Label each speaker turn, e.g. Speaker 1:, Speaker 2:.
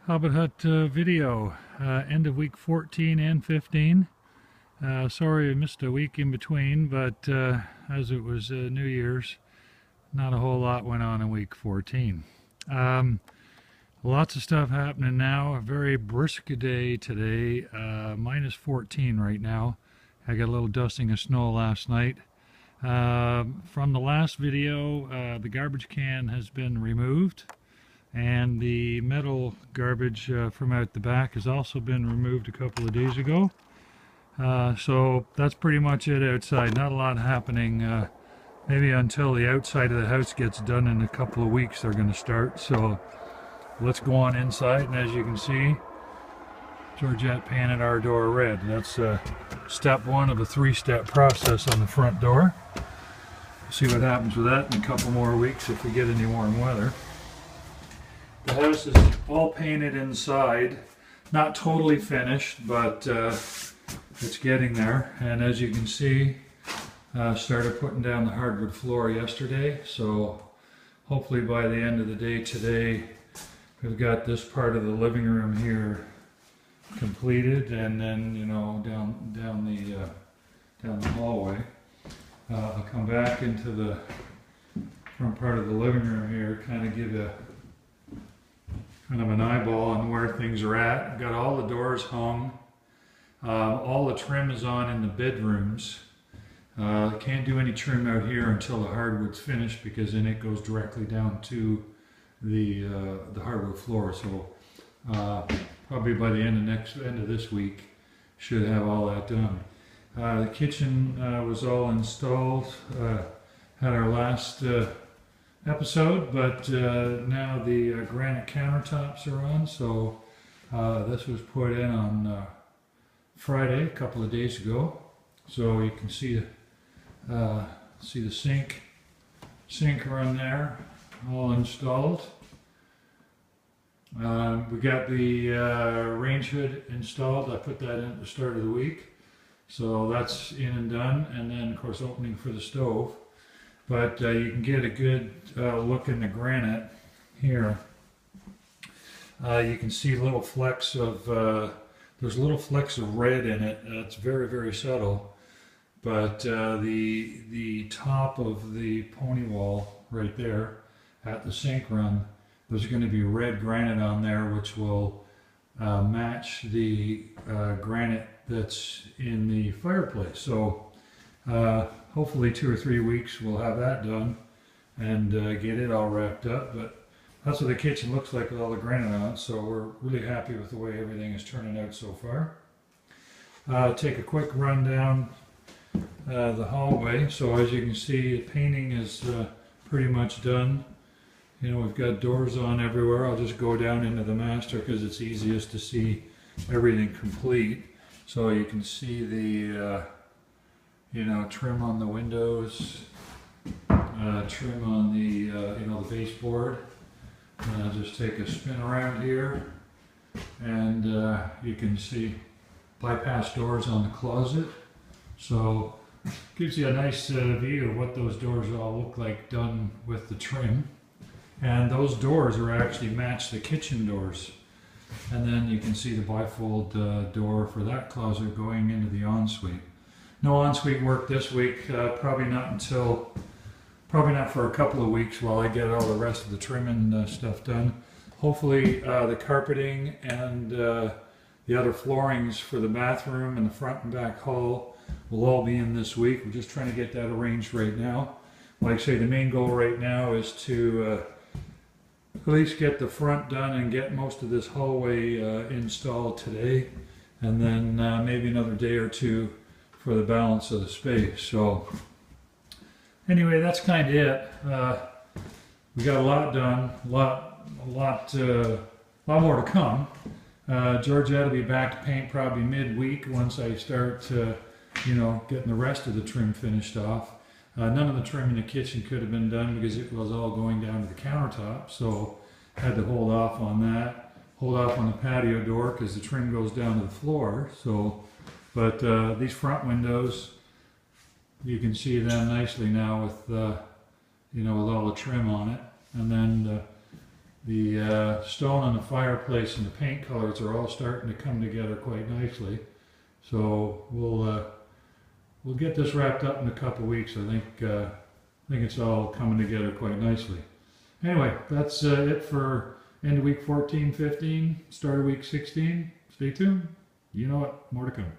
Speaker 1: Hobbit Hut video, end of week 14 and 15. Sorry I missed a week in between, but as it was New Year's, not a whole lot went on in week 14. Lots of stuff happening now. A very brisk day today, minus 14 right now. I got a little dusting of snow last night. From the last video, the garbage can has been removed, and the metal garbage from out the back has also been removed a couple of days ago. So that's pretty much it outside. Not a lot happening. Maybe until the outside of the house gets done in a couple of weeks they're going to start. So let's go on inside, and as you can see, Georgette painted our door red. That's step one of a three-step process on the front door. See what happens with that in a couple more weeks if we get any warm weather. The house is all painted inside. Not totally finished, but it's getting there. And as you can see, started putting down the hardwood floor yesterday. So hopefully by the end of the day today, we've got this part of the living room here completed, and then down the hallway. I'll come back into the front part of the living room here, kind of give you kind of an eyeball on where things are at. I've got all the doors hung. All the trim is on in the bedrooms. Can't do any trim out here until the hardwood's finished, because then it goes directly down to the hardwood floor. So probably by the end of this week, should have all that done. The kitchen was all installed. Had our last episode, but now the granite countertops are on. So this was put in on Friday, a couple of days ago. So you can see the sink run there, all installed. We got the range hood installed. I put that in at the start of the week. So that's in and done, and then of course opening for the stove. But you can get a good look in the granite here. You can see little flecks of, there's little flecks of red in it. It's very, very subtle. But the top of the pony wall right there at the sink run, there's going to be red granite on there, which will match the granite that's in the fireplace. So hopefully 2 or 3 weeks we'll have that done and get it all wrapped up. But that's what the kitchen looks like with all the granite on it. So we're really happy with the way everything is turning out so far. Take a quick run down the hallway. So as you can see, the painting is pretty much done. You know, we've got doors on everywhere. I'll just go down into the master because it's easiest to see everything complete. So you can see the, trim on the windows, trim on the, the baseboard. And I'll just take a spin around here, and you can see bypass doors on the closet. So gives you a nice view of what those doors all look like done with the trim. And those doors are actually match the kitchen doors. And then you can see the bifold door for that closet going into the ensuite. No ensuite work this week, probably not for a couple of weeks while I get all the rest of the trimming stuff done. Hopefully the carpeting and the other floorings for the bathroom and the front and back hall will all be in this week. We're just trying to get that arranged right now. Like I say, the main goal right now is to at least get the front done and get most of this hallway installed today, and then maybe another day or two for the balance of the space. So anyway, that's kind of it. We got a lot done, a lot more to come. Georgette will be back to paint probably midweek once I start getting the rest of the trim finished off. None of the trim in the kitchen could have been done because it was all going down to the countertop, so had to hold off on that. Hold off on the patio door because the trim goes down to the floor. So, but these front windows, you can see them nicely now with with all the trim on it. And then the stone on the fireplace and the paint colors are all starting to come together quite nicely. So we'll get this wrapped up in a couple weeks. I think it's all coming together quite nicely. Anyway, that's it for end of week 14, 15, start of week 16. Stay tuned. You know what? More to come.